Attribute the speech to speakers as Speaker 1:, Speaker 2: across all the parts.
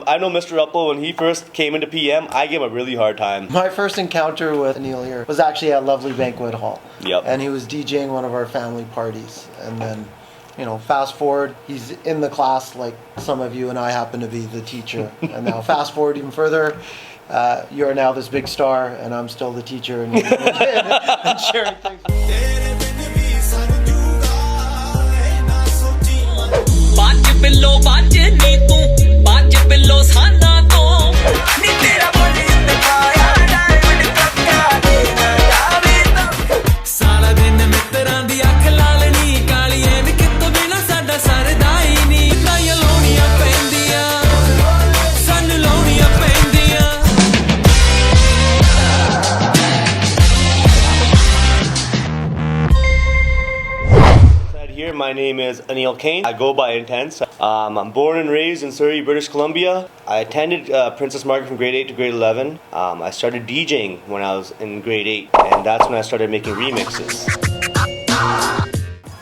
Speaker 1: I know Mr. Uppal, when he first came into PM, I gave him a really hard time.
Speaker 2: My first encounter with Anil here was actually at Lovely Banquet Hall.
Speaker 1: Yep.
Speaker 2: And he was DJing one of our family parties. And then, fast forward, he's in the class like some of you, and I happen to be the teacher. And now fast forward even further, you are now this big star, and I'm still the teacher and sharing things.
Speaker 1: Here, my name is Anil Kane. I go by Intense. I'm born and raised in Surrey, British Columbia. I attended Princess Margaret from grade 8 to grade 11. I started DJing when I was in grade 8, and that's when I started making remixes.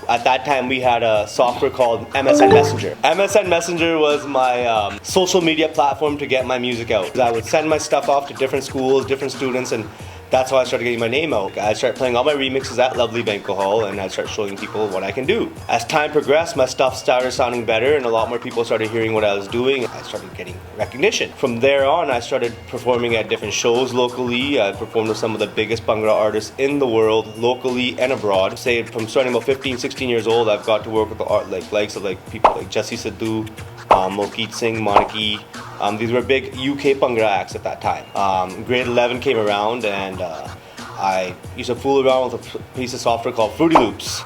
Speaker 1: At that time, we had a software called MSN Messenger. MSN Messenger was my social media platform to get my music out. I would send my stuff off to different schools, different students, and that's how I started getting my name out. I started playing all my remixes at Lovely Banquet Hall, and I started showing people what I can do. As time progressed, my stuff started sounding better, and a lot more people started hearing what I was doing. I started getting recognition. From there on, I started performing at different shows locally. I performed with some of the biggest Bhangra artists in the world, locally and abroad. Say from starting about 15, 16 years old, I've got to work with the likes of people like Jesse Sidhu, Malkeet Singh, Moniki. These were big UK Bhangra acts at that time. Grade 11 came around, and I used to fool around with a piece of software called Fruity Loops,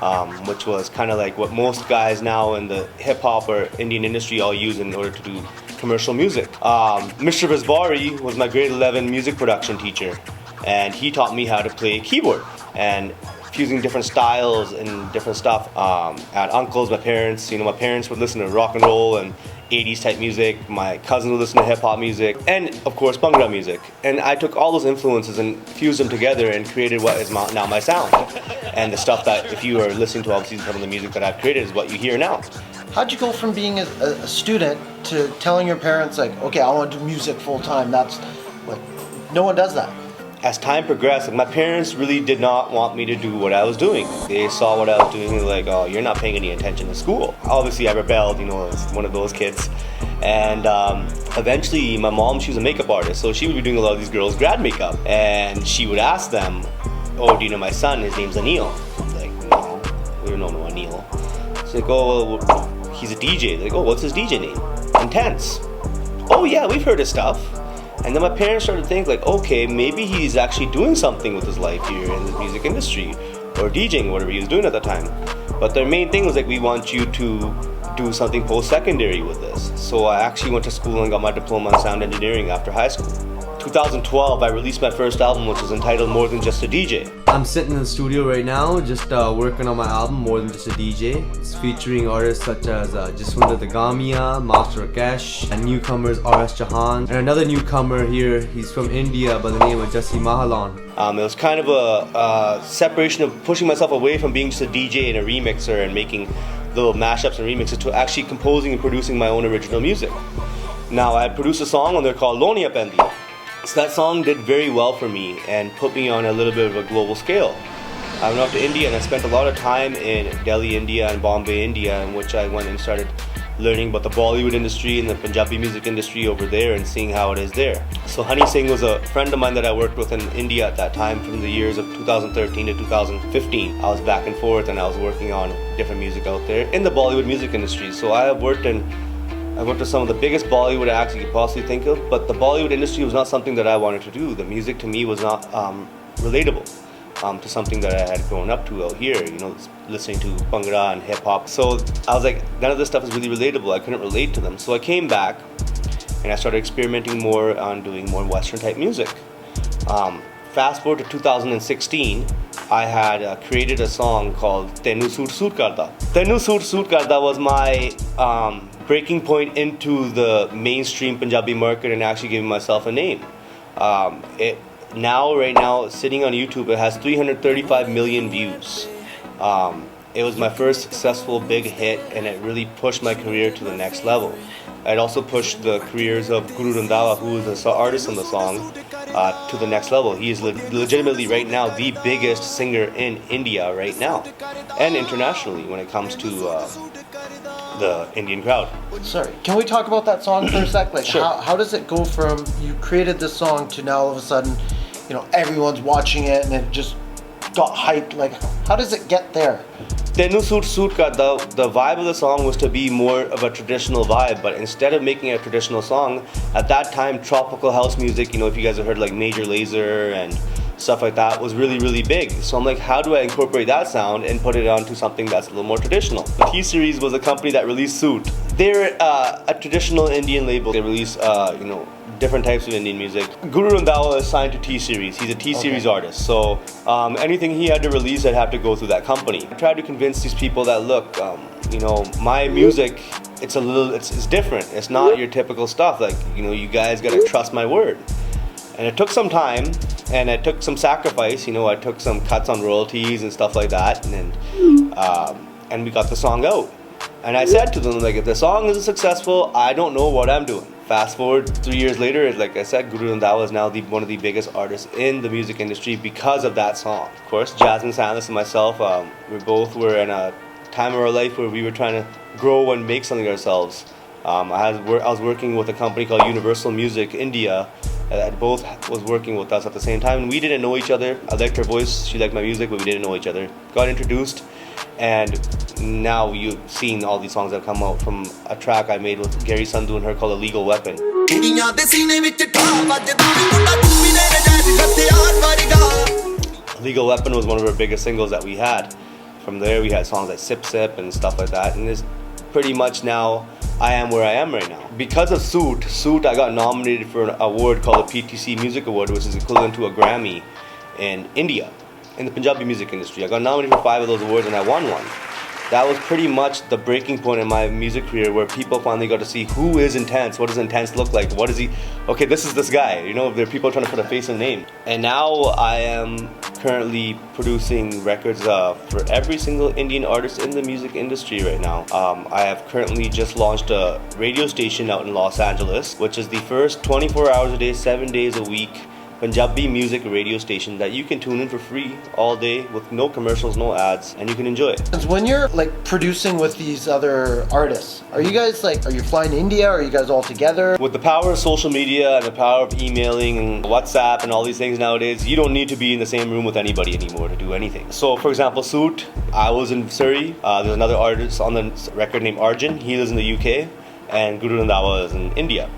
Speaker 1: which was kind of like what most guys now in the hip-hop or Indian industry all use in order to do commercial music. Mr. Visvari was my grade 11 music production teacher, and he taught me how to play keyboard and fusing different styles and different stuff. At uncles, my parents would listen to rock and roll and 80s type music. My cousin would listen to hip hop music, and of course Bhangra music. And I took all those influences and fused them together and created what is now my sound. And the stuff that, if you are listening to obviously some of the music that I've created, is what you hear now.
Speaker 2: How'd you go from being a student to telling your parents, like, okay, I want to do music full time? That's like, no one does that.
Speaker 1: As time progressed, my parents really did not want me to do what I was doing. They saw what I was doing and were like, oh, you're not paying any attention to school. Obviously, I rebelled, I was one of those kids. And eventually, my mom, she was a makeup artist, so she would be doing a lot of these girls' grad makeup. And she would ask them, oh, do you know my son? His name's Anil. I was like, no, we don't know Anil. She's like, oh, well, he's a DJ. They're like, oh, what's his DJ name? Intense. Oh, yeah, we've heard his stuff. And then my parents started to think like, okay, maybe he's actually doing something with his life here in the music industry, or DJing, whatever he was doing at the time. But their main thing was like, we want you to do something post-secondary with this. So I actually went to school and got my diploma in sound engineering after high school. 2012, I released my first album, which was entitled More Than Just a DJ.
Speaker 3: I'm sitting in the studio right now, just working on my album, More Than Just a DJ. It's featuring artists such as Jaswinder Dagamia, Master Rakesh, and newcomers R.S. Jahan, and another newcomer here, he's from India by the name of Jassi Mahalan.
Speaker 1: It was kind of a separation of pushing myself away from being just a DJ and a remixer and making little mashups and remixes to actually composing and producing my own original music. Now, I had produced a song on there called Lonia Pendi. So that song did very well for me and put me on a little bit of a global scale. I went off to India and I spent a lot of time in Delhi, India and Bombay, India, in which I went and started learning about the Bollywood industry and the Punjabi music industry over there and seeing how it is there. So Honey Singh was a friend of mine that I worked with in India at that time from the years of 2013 to 2015. I was back and forth and I was working on different music out there in the Bollywood music industry. So I worked with some of the biggest Bollywood acts you could possibly think of, but the Bollywood industry was not something that I wanted to do. The music to me was not relatable to something that I had grown up to out here, listening to Bhangra and hip hop. So I was like, none of this stuff is really relatable. I couldn't relate to them. So I came back and I started experimenting more on doing more Western type music. Fast forward to 2016, I had created a song called Tenu Soot Soot Karda. Tenu Soot Soot Karda was my breaking point into the mainstream Punjabi market and actually giving myself a name. Right now, sitting on YouTube, it has 335 million views. It was my first successful big hit, and it really pushed my career to the next level. It also pushed the careers of Guru Randhawa, who is the artist on the song, to the next level. He is legitimately right now the biggest singer in India right now, and internationally when it comes to the Indian crowd.
Speaker 2: Sorry, can we talk about that song for a sec? Like,
Speaker 1: Sure.
Speaker 2: how does it go from you created this song to now all of a sudden, you know, everyone's watching it and it just got hyped? Like, how does it get there?
Speaker 1: Tenu Suit Suit Ka, the vibe of the song was to be more of a traditional vibe, but instead of making it a traditional song, at that time tropical house music, you know, if you guys have heard like Major Lazer and stuff like that, was really, really big. So I'm like, how do I incorporate that sound and put it onto something that's a little more traditional? The T-Series was a company that released Suit. They're a traditional Indian label. They release, you know, different types of Indian music. Guru Randhawa is signed to T-Series. He's a T-Series artist. So anything he had to release, I'd have to go through that company. I tried to convince these people that, look, you know, my music, it's different. It's not your typical stuff. Like, you know, you guys gotta trust my word. And it took some time, and it took some sacrifice. You know, I took some cuts on royalties and stuff like that, and we got the song out. And I said to them, like, if the song isn't successful, I don't know what I'm doing. Fast forward 3 years later, like I said, Guru Randhawa is now one of the biggest artists in the music industry because of that song. Of course, Jasmine Sanders and myself, we both were in a time of our life where we were trying to grow and make something ourselves. I was working with a company called Universal Music India that both was working with us at the same time, and we didn't know each other. I liked her voice, she liked my music, but we didn't know each other. Got introduced, and now you've seen all these songs that have come out from a track I made with Gary Sandhu and her called A Legal Weapon. A Legal Weapon was one of our biggest singles that we had. From there we had songs like Sip Sip and stuff like that, and it's pretty much now I am where I am right now. Because of Suit, I got nominated for an award called the PTC Music Award, which is equivalent to a Grammy in India, in the Punjabi music industry. I got nominated for 5 of those awards and I won one. That was pretty much the breaking point in my music career, where people finally got to see who is Intense, what does Intense look like, what is he, okay, this is this guy, you know, there are people trying to put a face and name. And now I am currently producing records for every single Indian artist in the music industry right now. I have currently just launched a radio station out in Los Angeles, which is the first 24 hours a day, 7 days a week Punjabi music radio station that you can tune in for free all day with no commercials, no ads, and you can enjoy it.
Speaker 2: When you're like producing with these other artists, are you guys like, are you flying to India? Or are you guys all together?
Speaker 1: With the power of social media and the power of emailing and WhatsApp and all these things nowadays, you don't need to be in the same room with anybody anymore to do anything. So for example, Suit, I was in Surrey. There's another artist on the record named Arjun. He lives in the UK, and Guru Randhawa is in India.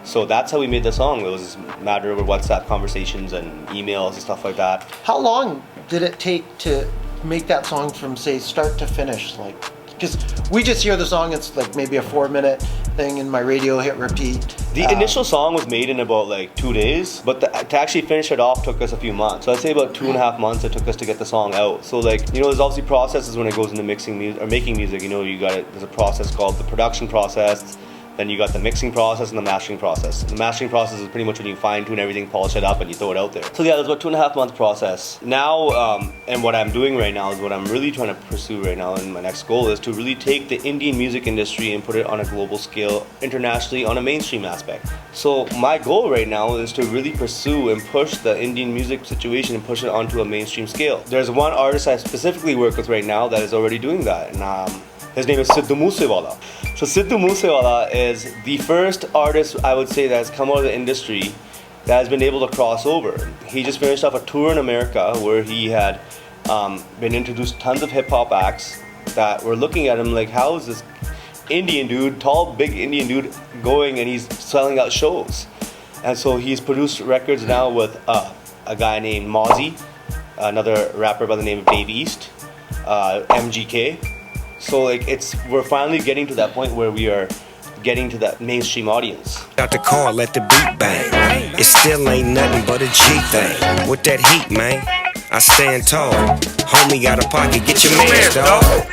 Speaker 1: So that's how we made the song. It was a matter of WhatsApp conversations and emails and stuff like that.
Speaker 2: How long did it take to make that song from, say, start to finish? Like, because we just hear the song, it's like maybe a 4-minute thing in my radio, hit repeat.
Speaker 1: The initial song was made in about like 2 days, but to actually finish it off took us a few months. So I'd say about 2.5 months it took us to get the song out. So like, you know, there's obviously processes when it goes into mixing music or making music. You know, there's a process called the production process. Then you got the mixing process and the mastering process. The mastering process is pretty much when you fine tune everything, polish it up, and you throw it out there. So yeah, there's about 2.5 month process. Now, and what I'm doing right now is what I'm really trying to pursue right now, and my next goal is to really take the Indian music industry and put it on a global scale, internationally, on a mainstream aspect. So my goal right now is to really pursue and push the Indian music situation and push it onto a mainstream scale. There's one artist I specifically work with right now that is already doing that, and his name is Sidhu Moosewala. So Sidhu Moosewala is the first artist, I would say, that has come out of the industry that has been able to cross over. He just finished off a tour in America where he had been introduced to tons of hip-hop acts that were looking at him like, how is this Indian dude, tall, big Indian dude, going and he's selling out shows? And so he's produced records now with a guy named Mozzie, another rapper by the name of Dave East, MGK. So like we're finally getting to that point where we are getting to that mainstream audience.
Speaker 4: Out the car, let the beat bang. It still ain't nothing but a G thing. With that heat, man, I stand tall. Homie got a pocket, get your man, dog.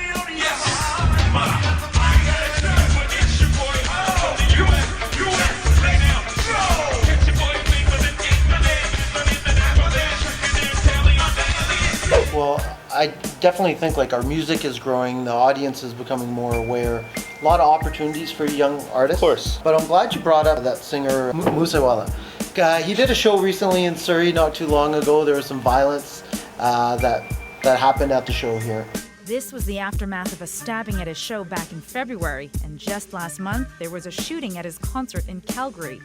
Speaker 2: Well, I definitely think like our music is growing, the audience is becoming more aware. A lot of opportunities for young artists.
Speaker 1: Of course.
Speaker 2: But I'm glad you brought up that singer Musewala. He did a show recently in Surrey not too long ago. There was some violence that happened at the show here.
Speaker 5: This was the aftermath of a stabbing at his show back in February, and just last month there was a shooting at his concert in Calgary.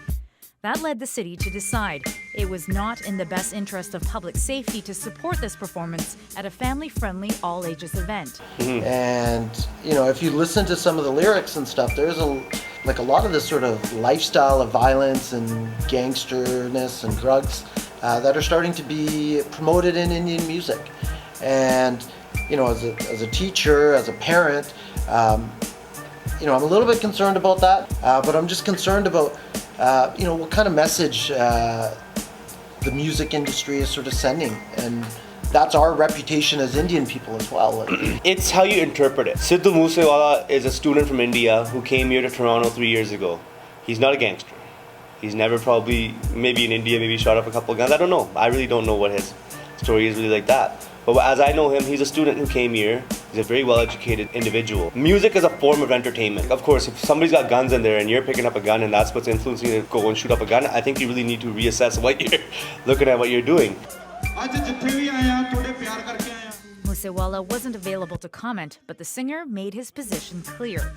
Speaker 5: That led the city to decide it was not in the best interest of public safety to support this performance at a family-friendly, all-ages event.
Speaker 2: And, you know, if you listen to some of the lyrics and stuff, there's a lot of this sort of lifestyle of violence and gangsterness and drugs that are starting to be promoted in Indian music. And, you know, as a teacher, as a parent, you know, I'm a little bit concerned about that, but I'm just concerned about you know, what kind of message the music industry is sort of sending, and that's our reputation as Indian people as well.
Speaker 1: It's how you interpret it. Sidhu Moosewala is a student from India who came here to Toronto 3 years ago. He's not a gangster. He's never probably, maybe in India, maybe shot up a couple of guns. I don't know. I really don't know what his story is really like that. But as I know him, he's a student who came here. He's a very well-educated individual. Music is a form of entertainment. Of course, if somebody's got guns in there and you're picking up a gun and that's what's influencing you to go and shoot up a gun, I think you really need to reassess what you're looking at, what you're doing.
Speaker 5: Musewala wasn't available to comment, but the singer made his position clear.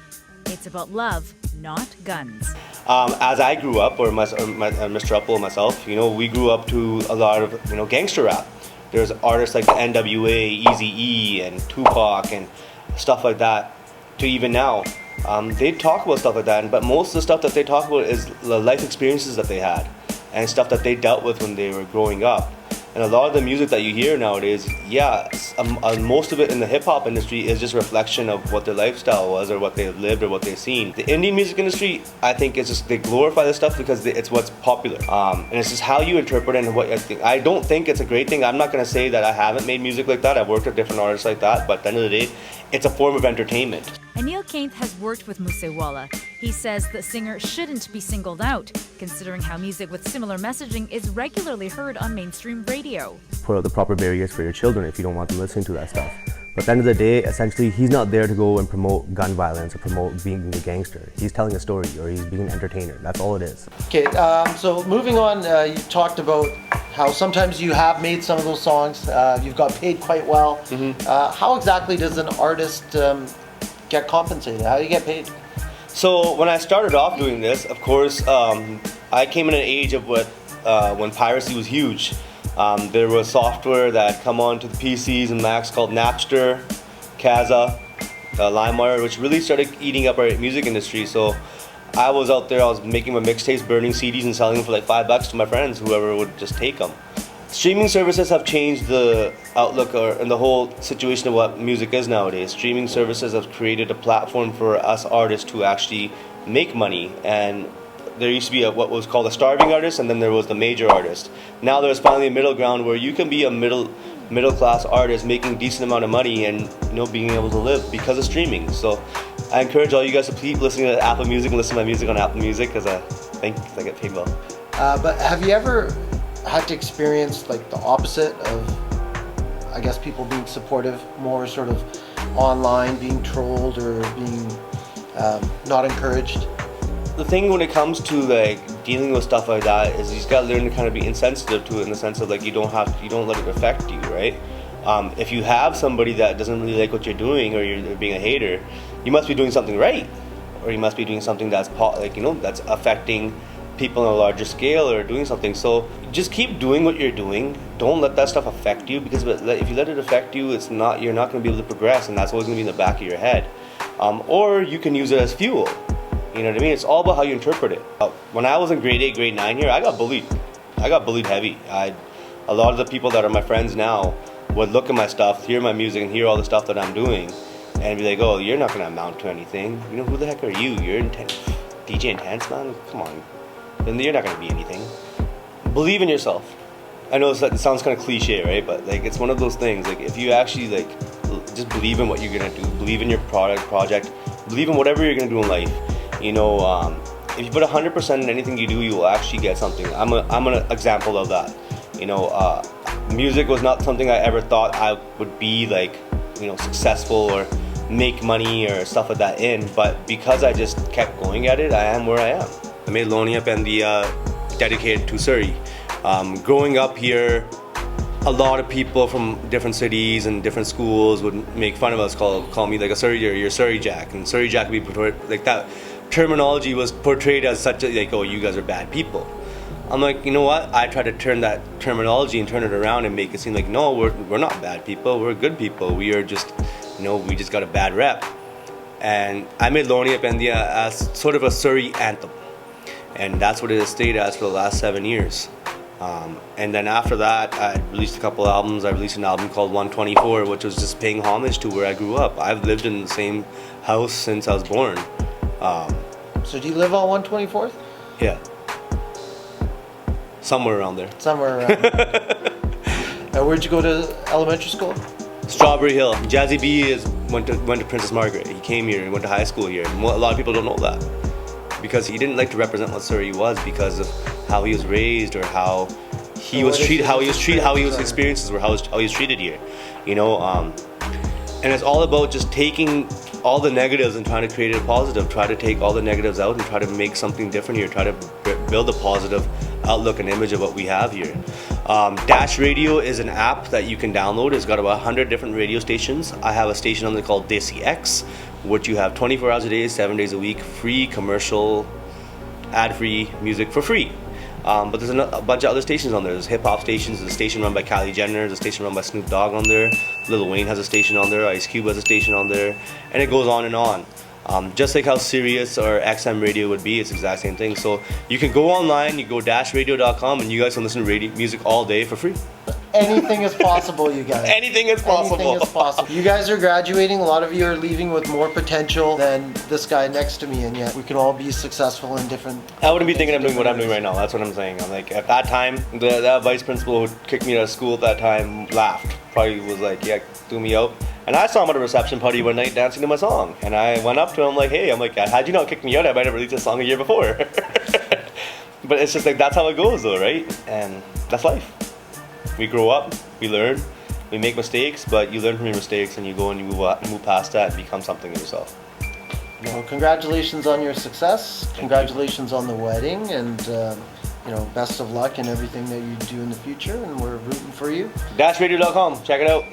Speaker 5: It's about love, not guns.
Speaker 1: As I grew up, or Mr. Uppal and myself, you know, we grew up to a lot of, you know, gangster rap. There's artists like the NWA, Eazy-E, and Tupac, and stuff like that, to even now. They talk about stuff like that, but most of the stuff that they talk about is the life experiences that they had, and stuff that they dealt with when they were growing up. And a lot of the music that you hear nowadays, yeah, most of it in the hip-hop industry is just a reflection of what their lifestyle was, or what they've lived, or what they've seen. The Indian music industry, I think, is just, they glorify this stuff because it's what's popular. And it's just how you interpret it and what I think. I don't think it's a great thing. I'm not going to say that I haven't made music like that. I've worked with different artists like that, but at the end of the day, it's a form of entertainment.
Speaker 5: Anil Kainth has worked with Musewala. He says the singer shouldn't be singled out, considering how music with similar messaging is regularly heard on mainstream radio.
Speaker 3: Put out the proper barriers for your children if you don't want them listening to that stuff. But at the end of the day, essentially, he's not there to go and promote gun violence or promote being a gangster. He's telling a story, or he's being an entertainer. That's all it is.
Speaker 2: Okay, so moving on, you talked about how sometimes you have made some of those songs. You've got paid quite well. How exactly does an artist get compensated? How do you get paid?
Speaker 1: So when I started off doing this, of course, I came in an age of when piracy was huge. There was software that come onto the PCs and Macs called Napster, Kazaa, LimeWire, which really started eating up our music industry. So I was out there, I was making my mixtapes, burning CDs and selling them for like $5 to my friends, whoever would just take them. Streaming services have changed the outlook and the whole situation of what music is nowadays. Streaming services have created a platform for us artists to actually make money, and there used to be what was called a starving artist, and then there was the major artist. Now there's finally a middle ground where you can be a middle class artist making a decent amount of money and, you know, being able to live because of streaming. So I encourage all you guys to keep listening to Apple Music and listen to my music on Apple Music, because I think I get paid well.
Speaker 2: But have you ever had to experience like the opposite of, I guess, people being supportive, more sort of online, being trolled or being not encouraged?
Speaker 1: The thing when it comes to like dealing with stuff like that is you just gotta learn to kind of be insensitive to it, in the sense of like you don't let it affect you, right? If you have somebody that doesn't really like what you're doing, or you're being a hater, you must be doing something right, or you must be doing something that's that's affecting people on a larger scale, or doing something. So just keep doing what you're doing. Don't let that stuff affect you, because if you let it affect you, you're not going to be able to progress, and that's always going to be in the back of your head. Or you can use it as fuel. You know what I mean? It's all about how you interpret it. When I was in grade 8, grade 9 here, I got bullied. I got bullied heavy. A lot of the people that are my friends now would look at my stuff, hear my music, and hear all the stuff that I'm doing, and be like, "Oh, you're not gonna amount to anything. You know, who the heck are you? You're DJ Intense, man. Come on. Then you're not gonna be anything. Believe in yourself." I know it sounds kind of cliche, right? But like, it's one of those things. Like, if you actually just believe in what you're gonna do, believe in your project, believe in whatever you're gonna do in life. You know, if you put 100% in anything you do, you will actually get something. I'm an example of that. You know, music was not something I ever thought I would be like, successful or make money or stuff like that in. But because I just kept going at it, I am where I am. I made Loni Up and the dedicated to Surrey. Growing up here, a lot of people from different cities and different schools would make fun of us, call me like a Surrey, you're Surrey Jack, and Surrey Jack would be portrayed like that. Terminology was portrayed as such like, oh, you guys are bad people. I'm like, you know what? I try to turn that terminology and turn it around and make it seem like, no, we're not bad people. We're good people. We are just, we just got a bad rep. And I made Loni Up India as sort of a Surrey anthem, and that's what it has stayed as for the last 7 years. And then after that, I released a couple albums. I released an album called 124, which was just paying homage to where I grew up. I've lived in the same house since I was born.
Speaker 2: So do you live on 124th?
Speaker 1: Yeah. Somewhere around there.
Speaker 2: Somewhere around. Where'd you go to elementary school?
Speaker 1: Strawberry Hill. Jazzy B went to Princess Margaret. He came here. He went to high school here. A lot of people don't know that because he didn't like to represent what Surrey was because of how he was raised or how he was treated, how his experiences were, how he was treated here. And it's all about just taking all the negatives and trying to create a positive. Try to take all the negatives out and try to make something different here. Try to build a positive outlook and image of what we have here. Dash Radio is an app that you can download. It's got about 100 different radio stations. I have a station on there called Desi X, which you have 24 hours a day, 7 days a week, free commercial, ad-free music for free. But there's a bunch of other stations on there. There's hip-hop stations. There's a station run by Kylie Jenner. There's a station run by Snoop Dogg on there. Lil Wayne has a station on there. Ice Cube has a station on there. And it goes on and on. Just like how Sirius or XM Radio would be, it's the exact same thing. So you can go online, you go dashradio.com, and you guys can listen to music all day for free.
Speaker 2: Anything is possible, you guys.
Speaker 1: Anything is possible.
Speaker 2: Anything is possible. You guys are graduating. A lot of you are leaving with more potential than this guy next to me, and yet we can all be successful in different.
Speaker 1: I wouldn't be thinking I'm doing what I'm doing right now. That's what I'm saying. I'm like, at that time, that vice principal who kicked me out of school at that time laughed. Probably was like, yeah, threw me out. And I saw him at a reception party one night dancing to my song. And I went up to him like, hey, had you not kicked me out, I might have released this song a year before. But it's just like, that's how it goes though, right? And that's life. We grow up, we learn, we make mistakes, but you learn from your mistakes and you go and you move past that and become something in yourself.
Speaker 2: Well, congratulations on your success. Congratulations on the wedding, and best of luck in everything that you do in the future, and we're rooting for you.
Speaker 1: Dashradio.com, check it out.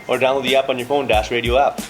Speaker 1: Or download the app on your phone, Dash Radio app.